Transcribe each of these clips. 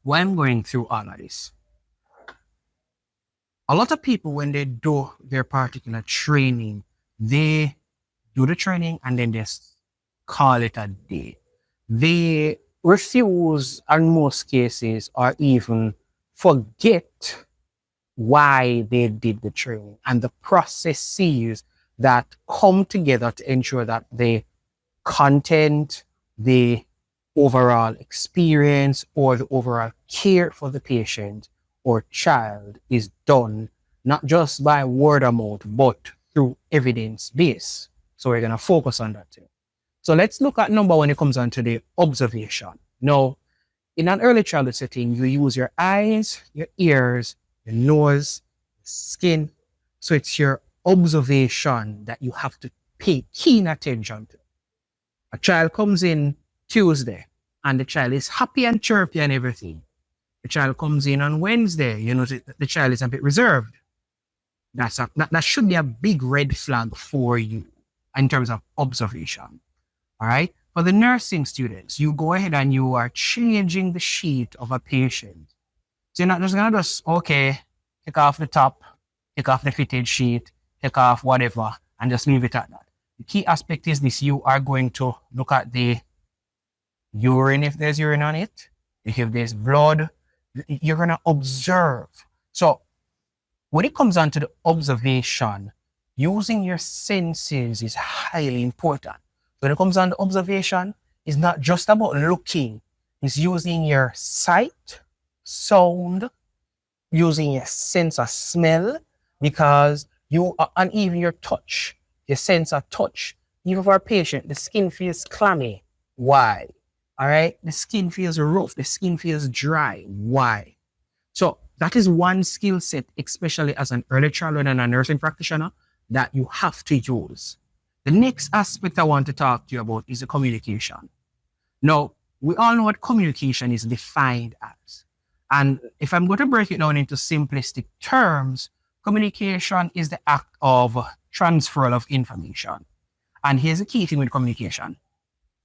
why I'm going through all of this. A lot of people, when they do their particular training, they do the training and then just call it a day. They refuse, in most cases, or even forget why they did the training and the processes that come together to ensure that the content, the overall experience, or the overall care for the patient or child is done not just by word of mouth, but through evidence base. So we're going to focus on that too. So let's look at number one. It comes on to the observation. Now, in an early childhood setting, you use your eyes, your ears, your nose, skin. So it's your observation that you have to pay keen attention to. A child comes in Tuesday and the child is happy and chirpy and everything. The child comes in on Wednesday, you know, the child is a bit reserved. That should be a big red flag for you in terms of observation. All right. For the nursing students, you go ahead and you are changing the sheet of a patient. So you're not just gonna okay, take off the top, take off the fitted sheet, take off whatever, and just leave it at that. The key aspect is this: you are going to look at the urine if there's urine on it, if there's blood, you're gonna observe. So when it comes on to the observation, using your senses is highly important. When it comes on to observation, it's not just about looking. It's using your sight, sound, using your sense of smell, because and even your touch, your sense of touch. Even for a patient, the skin feels clammy. Why? All right? The skin feels rough. The skin feels dry. Why? So that is one skill set, especially as an early childhood and a nursing practitioner, that you have to use. The next aspect I want to talk to you about is the communication. Now, we all know what communication is defined as. And if I'm going to break it down into simplistic terms, communication is the act of transfer of information. And here's the key thing with communication.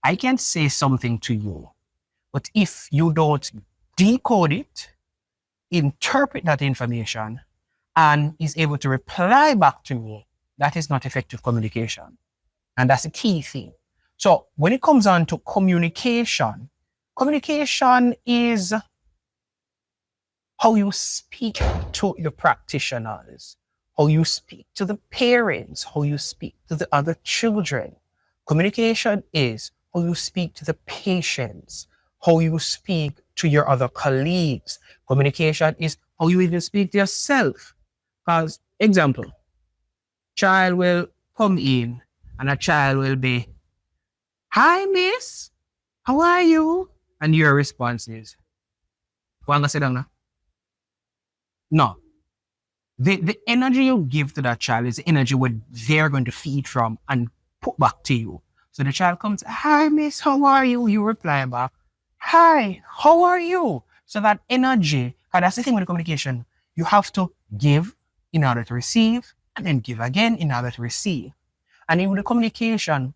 I can say something to you, but if you don't decode it, interpret that information, and is able to reply back to me, that is not effective communication. And that's the key thing. So when it comes on to communication, communication is how you speak to your practitioners, how you speak to the parents, how you speak to the other children. Communication is how you speak to the patients, how you speak to your other colleagues. Communication is how you even speak to yourself. Because, example, child will come in and a child will be, "Hi, miss, how are you?" And your response is, "Well, I'm sit down now." No. The energy you give to that child is the energy where they're going to feed from and put back to you. So the child comes, "Hi, miss, how are you?" You reply back, "Hi, how are you?" So that energy, and that's the thing with communication, you have to give in order to receive, and then give again in order to receive. And in the communication,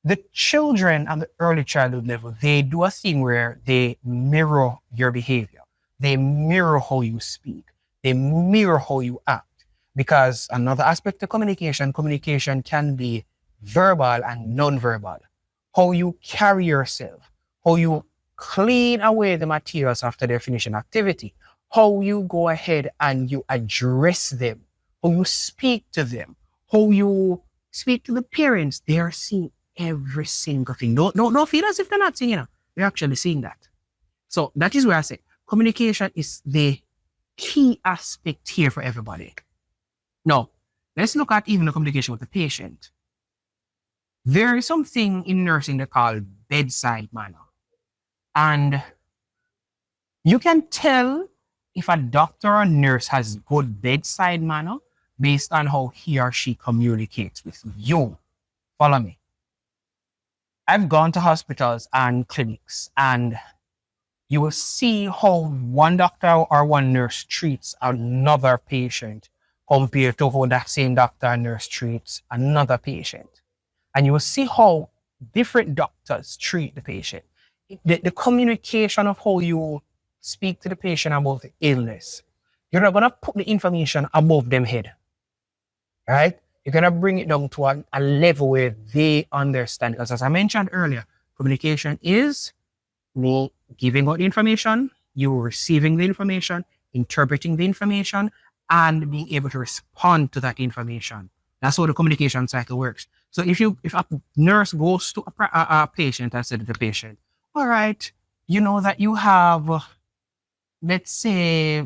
the children at the early childhood level, they do a thing where they mirror your behavior. They mirror how you speak. They mirror how you act. Because another aspect of communication can be verbal and non-verbal. How you carry yourself, how you clean away the materials after they're finishing activity, how you go ahead and you address them, how you speak to them, how you speak to the parents. They are seeing every single thing. Don't feel as if they're not seeing it. They're actually seeing that. So that is where I say communication is the key aspect here for everybody. Now, let's look at even the communication with the patient. There is something in nursing they call bedside manner. And you can tell if a doctor or nurse has good bedside manner based on how he or she communicates with you. Follow me. I've gone to hospitals and clinics, and you will see how one doctor or one nurse treats another patient compared to how that same doctor or nurse treats another patient. And you will see how different doctors treat the patient. The communication of how you speak to the patient about the illness. You're not gonna put the information above them head, right? You're gonna bring it down to a level where they understand. Because as I mentioned earlier, communication is me giving out the information, you receiving the information, interpreting the information, and being able to respond to that information. That's how the communication cycle works. So if a nurse goes to a patient and said to the patient, all right, you know that you have, let's say,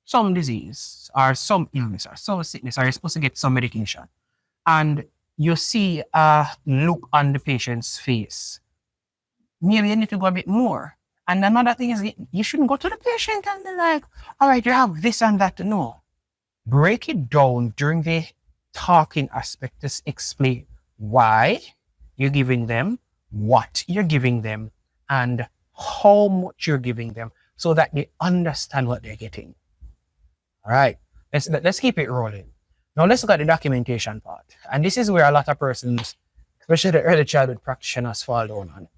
some disease or some illness or some sickness, or you're supposed to get some medication, and you see a look on the patient's face, maybe you need to go a bit more. And another thing is, you shouldn't go to the patient and be like, all right, you have this and that. No. Break it down during the talking aspect to explain why you're giving them, what you're giving them, and how much you're giving them so that they understand what they're getting. All right. Let's keep it rolling. Now let's look at the documentation part. And this is where a lot of persons, especially the early childhood practitioners, fall down on.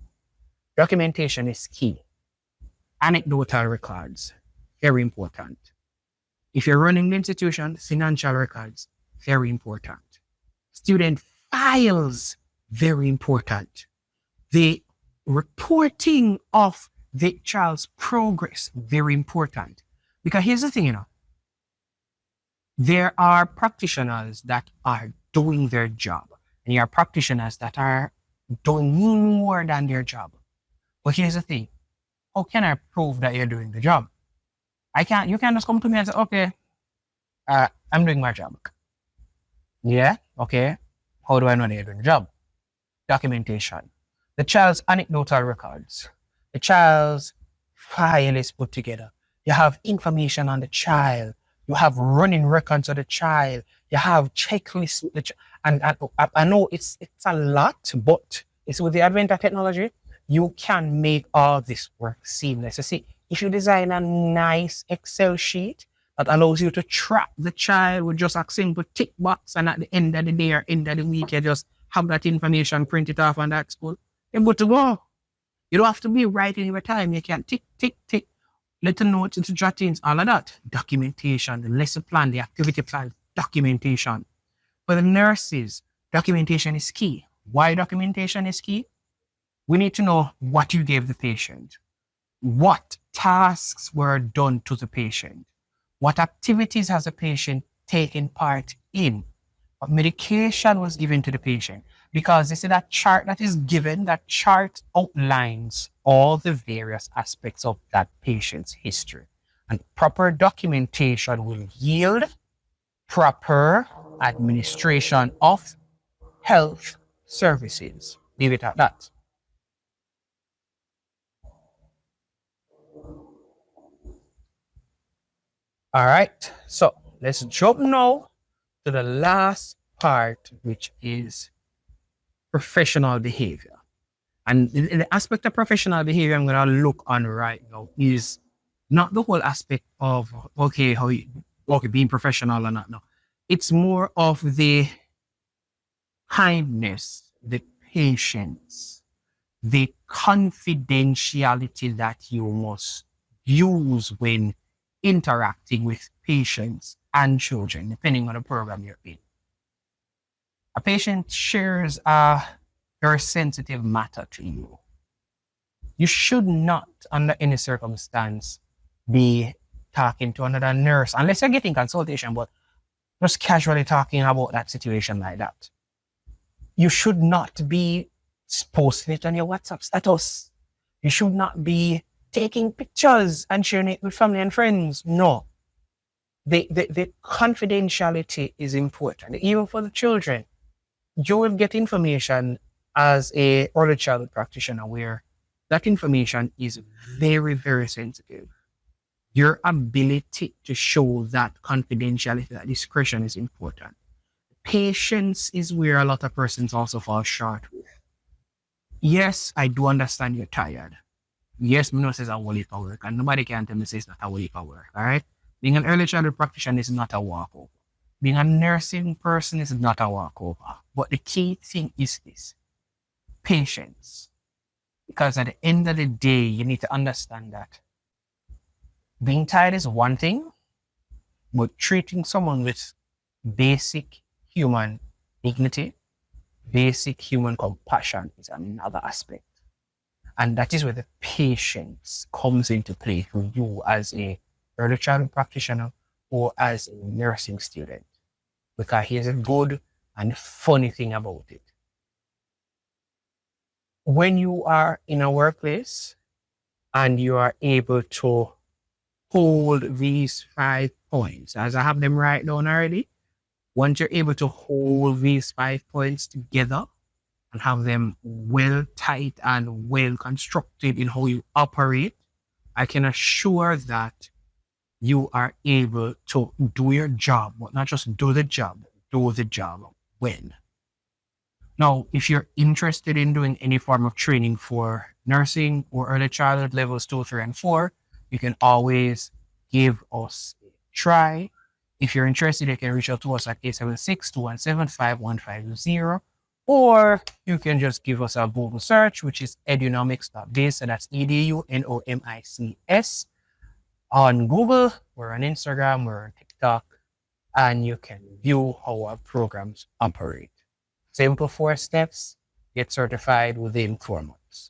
Documentation is key. Anecdotal records, very important. If you're running the institution, financial records, very important. Student files, very important. The reporting of the child's progress, very important. Because here's the thing, there are practitioners that are doing their job, and there are practitioners that are doing more than their job. But here's the thing. How can I prove that you're doing the job? You can't just come to me and say, okay, I'm doing my job. Yeah, okay. How do I know that you're doing the job? Documentation. The child's anecdotal records. The child's file is put together. You have information on the child. You have running records of the child. You have checklists. And I know it's a lot, but it's with the advent of technology, you can make all this work seamless. You see, if you design a nice Excel sheet that allows you to track the child with just a simple tick box, and at the end of the day or end of the week, you just have that information printed off on that school, you're good to go. You don't have to be writing every time. You can tick, tick, tick, little notes, little jottings, all of that. Documentation, the lesson plan, the activity plan, documentation. For the nurses, documentation is key. Why documentation is key? We need to know what you gave the patient, what tasks were done to the patient, what activities has the patient taken part in, what medication was given to the patient. Because you see that chart that is given, that chart outlines all the various aspects of that patient's history. And proper documentation will yield proper administration of health services. Leave it at that. All right, so let's jump now to the last part, which is professional behavior. And the aspect of professional behavior I'm going to look on right now is not the whole aspect of, being professional or not. No, it's more of the kindness, the patience, the confidentiality that you must use when interacting with patients and children, depending on the program you're in. A patient shares a very sensitive matter to you. You should not, under any circumstance, be talking to another nurse, unless you're getting consultation, but just casually talking about that situation like that. You should not be posting it on your WhatsApp status. You should not be taking pictures and sharing it with family and friends. No. The confidentiality is important, even for the children. You will get information as a early childhood practitioner where that information is very, very sensitive. Your ability to show that confidentiality, that discretion is important. Patience is where a lot of persons also fall short with. Yes, I do understand you're tired. Yes, me know says a whole heap of work, and nobody can tell me say it's not a whole heap of work. All right, being an early childhood practitioner is not a walkover. Being a nursing person is not a walkover. But the key thing is this: patience. Because at the end of the day, you need to understand that Being tired is one thing, but treating someone with basic human dignity, basic human compassion is another aspect. And that is where the patience comes into play for you as a early childhood practitioner or as a nursing student. Because here's a good and funny thing about it. When you are in a workplace and you are able to hold these 5 points, as I have them right down already, once you're able to hold these 5 points together and have them well tight and well constructed in how you operate, I can assure that you are able to do your job, but not just do the job well. Now, if you're interested in doing any form of training for nursing or early childhood levels 2, 3, and 4, you can always give us a try. If you're interested, you can reach out to us at 876-217-5150, or you can just give us a Google search, which is edunomics.biz, so that's EDUNOMICS. On Google, we're on Instagram, we're on TikTok, and you can view how our programs operate. Simple 4 steps, get certified within 4 months.